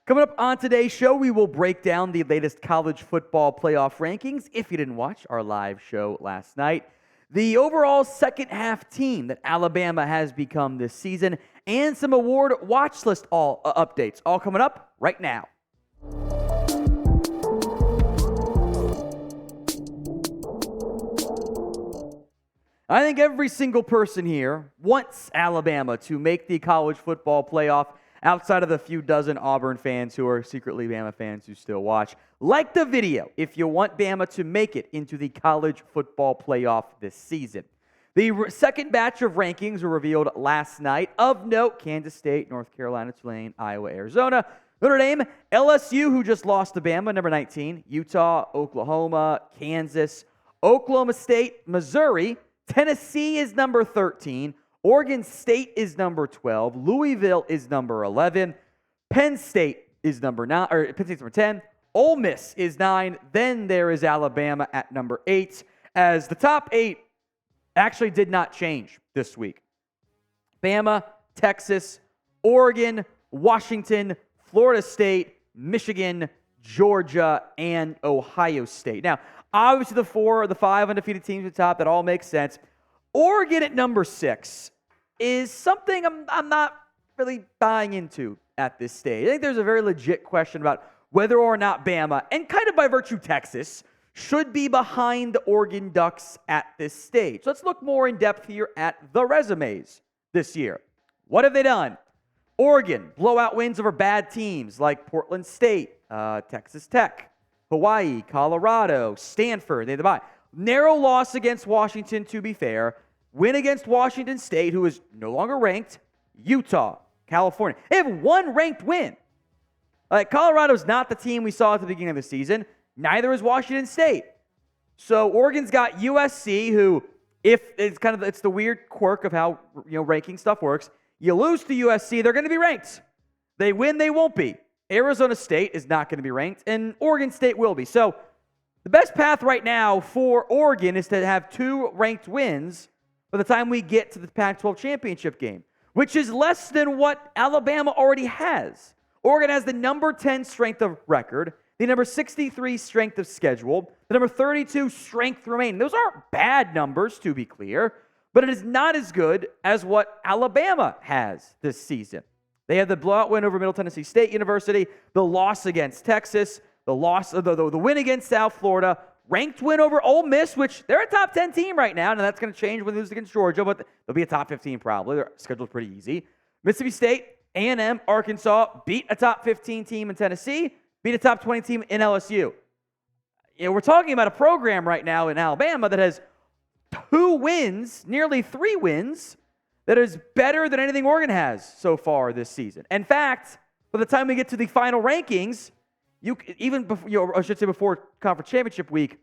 Coming up on today's show, we will break down the latest college football playoff rankings, if you didn't watch our live show last night, the overall second half team that Alabama has become this season, and some award watch list updates, all coming up right now. I think every single person here wants Alabama to make the college football playoff, outside of the few dozen Auburn fans who are secretly Bama fans who still watch. Like the video if you want Bama to make it into the college football playoff this season. The second batch of rankings were revealed last night. Of note, Kansas State, North Carolina, Tulane, Iowa, Arizona, Notre Dame, LSU, who just lost to Bama, number 19, Utah, Oklahoma, Kansas, Oklahoma State, Missouri, Tennessee is number 13, Oregon State is number 12, Louisville is number 11, Penn State is number 9, or Penn State's number 10, Ole Miss is 9, then there is Alabama at number 8, as the top 8 actually did not change this week. Bama, Texas, Oregon, Washington, Florida State, Michigan, Georgia, and Ohio State. Now, obviously the 5 undefeated teams at the top, that all makes sense. Oregon at number 6 is something I'm not really buying into at this stage. I think there's a very legit question about whether or not Bama, and kind of by virtue Texas, should be behind the Oregon Ducks at this stage. So let's look more in depth here at the resumes this year. What have they done? Oregon, blowout wins over bad teams like Portland State, Texas Tech, Hawaii, Colorado, Stanford. They had the bye. Narrow loss against Washington, to be fair. Win against Washington State, who is no longer ranked. Utah, California. They have one ranked win. Colorado's not the team we saw at the beginning of the season. Neither is Washington State. So Oregon's got USC, who, if it's the weird quirk of how ranking stuff works. You lose to USC, they're going to be ranked. They win, they won't be. Arizona State is not going to be ranked, and Oregon State will be. So the best path right now for Oregon is to have 2 ranked wins by the time we get to the Pac-12 championship game, which is less than what Alabama already has. Oregon has the number 10 strength of record, the number 63 strength of schedule, the number 32 strength remaining. Those aren't bad numbers, to be clear, but it is not as good as what Alabama has this season. They had the blowout win over Middle Tennessee State University, the loss against Texas, the win against South Florida, ranked win over Ole Miss, which they're a top 10 team right now, and that's going to change when they lose against Georgia, but they'll be a top 15 probably. Their schedule's pretty easy. Mississippi State, A&M, Arkansas beat a top 15 team in Tennessee, beat a top 20 team in LSU. We're talking about a program right now in Alabama that has 2 wins, nearly 3 wins, that is better than anything Oregon has so far this season. In fact, by the time we get to the final rankings, before conference championship week,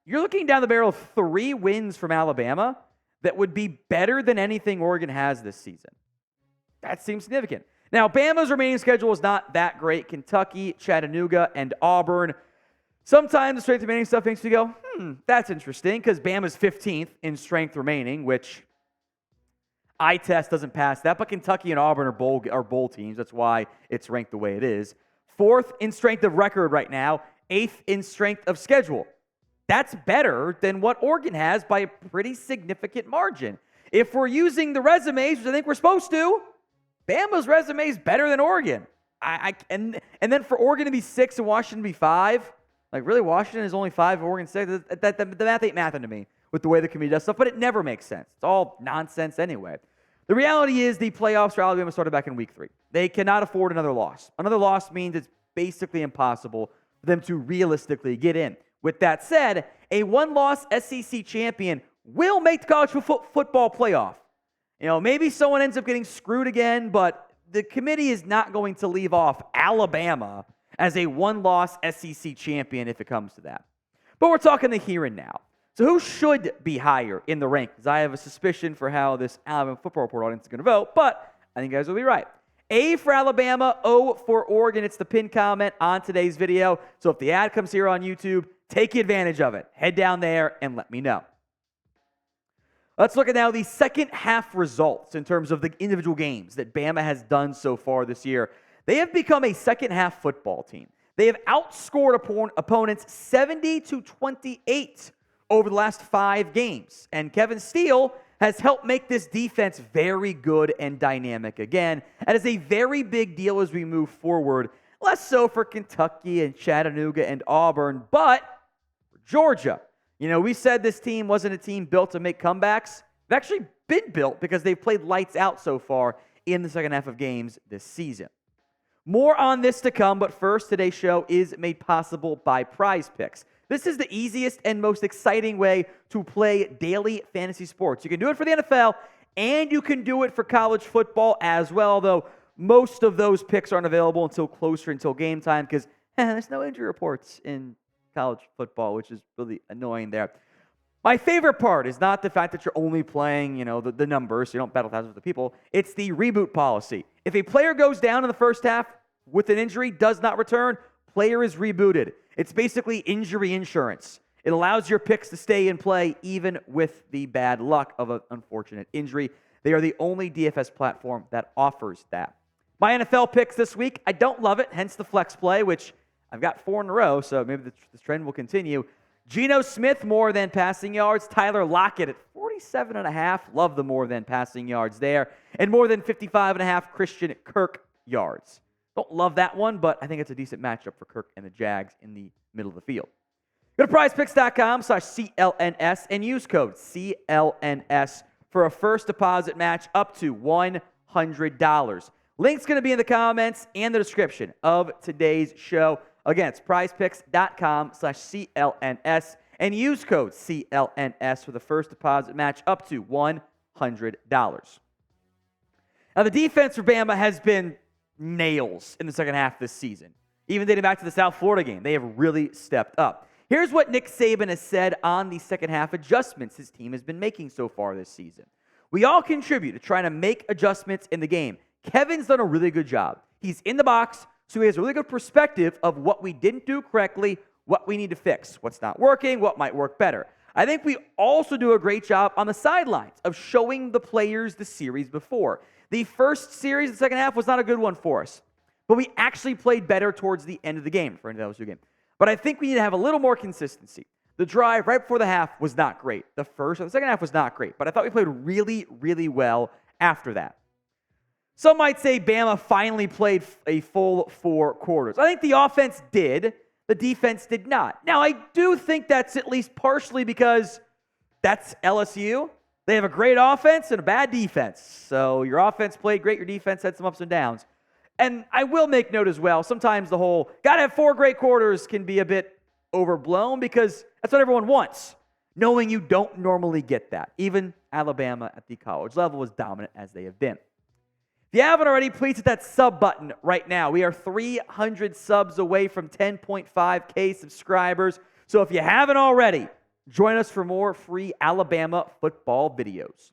you're looking down the barrel of 3 wins from Alabama that would be better than anything Oregon has this season. That seems significant. Now, Bama's remaining schedule is not that great. Kentucky, Chattanooga, and Auburn. Sometimes the strength remaining stuff makes you go, that's interesting, because Bama's 15th in strength remaining, which eye test doesn't pass that, but Kentucky and Auburn are bowl teams. That's why it's ranked the way it is. 4th in strength of record right now, 8th in strength of schedule. That's better than what Oregon has by a pretty significant margin. If we're using the resumes, which I think we're supposed to, Bama's resume is better than Oregon. And then for Oregon to be 6 and Washington to be 5, really Washington is only 5, Oregon 6. The math ain't mathing to me with the way the committee does stuff, but it never makes sense. It's all nonsense anyway. The reality is the playoffs for Alabama started back in week 3. They cannot afford another loss. Another loss means it's basically impossible for them to realistically get in. With that said, a one-loss SEC champion will make the college football playoff. Maybe someone ends up getting screwed again, but the committee is not going to leave off Alabama as a one-loss SEC champion if it comes to that. But we're talking the here and now. So who should be higher in the rankings? I have a suspicion for how this Alabama Football Report audience is going to vote, but I think you guys will be right. A for Alabama, O for Oregon. It's the pinned comment on today's video. So if the ad comes here on YouTube, take advantage of it. Head down there and let me know. Let's look at now the second half results in terms of the individual games that Bama has done so far this year. they have become a second-half football team. They have outscored opponents 70-28 over the last 5 games. And Kevin Steele has helped make this defense very good and dynamic again. That is a very big deal as we move forward. Less so for Kentucky and Chattanooga and Auburn, but for Georgia. We said this team wasn't a team built to make comebacks. They've actually been built because they've played lights out so far in the second half of games this season. More on this to come, but first, today's show is made possible by Prize Picks. This is the easiest and most exciting way to play daily fantasy sports. You can do it for the NFL, and you can do it for college football as well, though most of those picks aren't available until game time because there's no injury reports in college football, which is really annoying there. My favorite part is not the fact that you're only playing, the numbers, so you don't battle thousands with the people. It's the reboot policy. If a player goes down in the first half with an injury, does not return, player is rebooted. It's basically injury insurance. It allows your picks to stay in play even with the bad luck of an unfortunate injury. They are the only DFS platform that offers that. My NFL picks this week, I don't love it, hence the flex play, which I've got 4 in a row, so maybe this trend will continue. Geno Smith, more than passing yards. Tyler Lockett at 47.5. Love the more than passing yards there. And more than 55.5 Christian Kirk yards. Don't love that one, but I think it's a decent matchup for Kirk and the Jags in the middle of the field. Go to prizepicks.com/CLNS and use code CLNS for a first deposit match up to $100. Link's going to be in the comments and the description of today's show. Again, it's prizepicks.com/CLNS and use code CLNS for the first deposit match up to $100. Now, the defense for Bama has been nails in the second half this season. Even dating back to the South Florida game, they have really stepped up. Here's what Nick Saban has said on the second half adjustments his team has been making so far this season. We all contribute to trying to make adjustments in the game. Kevin's done a really good job. He's in the box, so he has a really good perspective of what we didn't do correctly, what we need to fix, what's not working, what might work better. I think we also do a great job on the sidelines of showing the players the series before. The first series, the second half, was not a good one for us, but we actually played better towards the end of the game for an LSU game. But I think we need to have a little more consistency. The drive right before the half was not great. The second half was not great, but I thought we played really, really well after that. Some might say Bama finally played a full 4 quarters. I think the offense did. The defense did not. Now, I do think that's at least partially because that's LSU. They have a great offense and a bad defense. So your offense played great. Your defense had some ups and downs. And I will make note as well, sometimes the whole got to have 4 great quarters can be a bit overblown because that's what everyone wants, knowing you don't normally get that. Even Alabama at the college level is dominant as they have been. If you haven't already, please hit that sub button right now. We are 300 subs away from 10.5K subscribers. So if you haven't already, join us for more free Alabama football videos.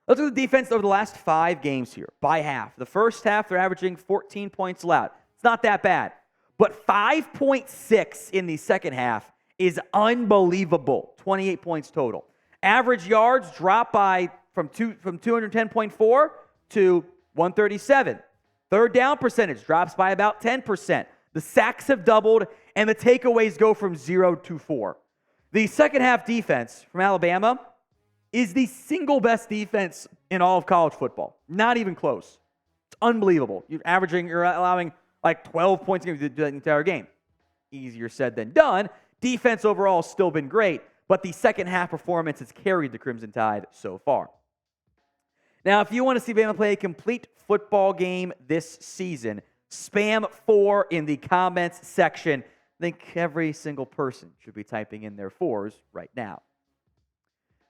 Let's look at the defense over the last 5 games here by half. The first half, they're averaging 14 points allowed. It's not that bad. But 5.6 in the second half is unbelievable. 28 points total. Average yards drop by from 210.4 to 137. Third down percentage drops by about 10%. The sacks have doubled, and the takeaways go from 0 to 4. The second half defense from Alabama is the single best defense in all of college football. Not even close. It's unbelievable. You're allowing like 12 points to do the entire game. Easier said than done. Defense overall has still been great, but the second half performance has carried the Crimson Tide so far. Now, if you want to see Bama play a complete football game this season, spam 4 in the comments section. I think every single person should be typing in their 4s right now.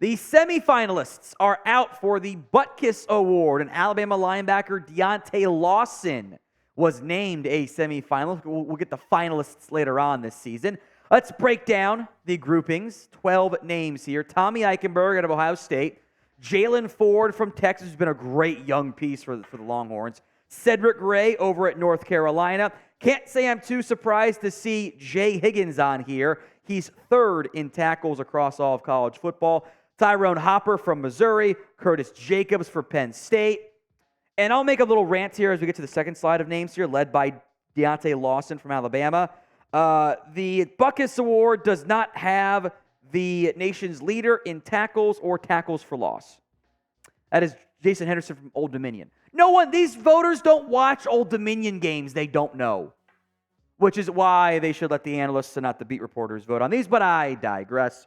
The semifinalists are out for the Butkus Award, and Alabama linebacker Deonte Lawson was named a semifinalist. We'll get the finalists later on this season. Let's break down the groupings. 12 names here. Tommy Eichenberg out of Ohio State. Jalen Ford from Texas, who's been a great young piece for the Longhorns. Cedric Gray over at North Carolina. Can't say I'm too surprised to see Jay Higgins on here. He's 3rd in tackles across all of college football. Tyrone Hopper from Missouri. Curtis Jacobs for Penn State. And I'll make a little rant here as we get to the second slide of names here, led by Deonte Lawson from Alabama. The Butkus Award does not have the nation's leader in tackles or tackles for loss. That is Jason Henderson from Old Dominion. These voters don't watch Old Dominion games they don't know, which is why they should let the analysts and not the beat reporters vote on these, but I digress.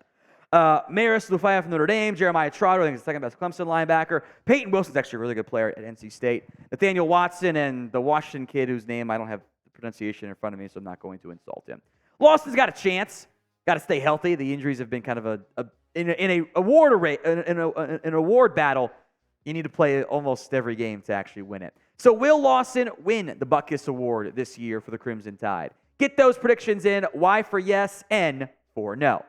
Maris Lufaya from Notre Dame, Jeremiah Trotter, I think is the second best Clemson linebacker. Peyton Wilson's actually a really good player at NC State. Nathaniel Watson and the Washington kid whose name I don't have the pronunciation in front of me, so I'm not going to insult him. Lawson's got a chance. Got to stay healthy. The injuries have been kind of in an award battle. You need to play almost every game to actually win it. So will Lawson win the Butkus Award this year for the Crimson Tide? Get those predictions in. Y for yes, N for no.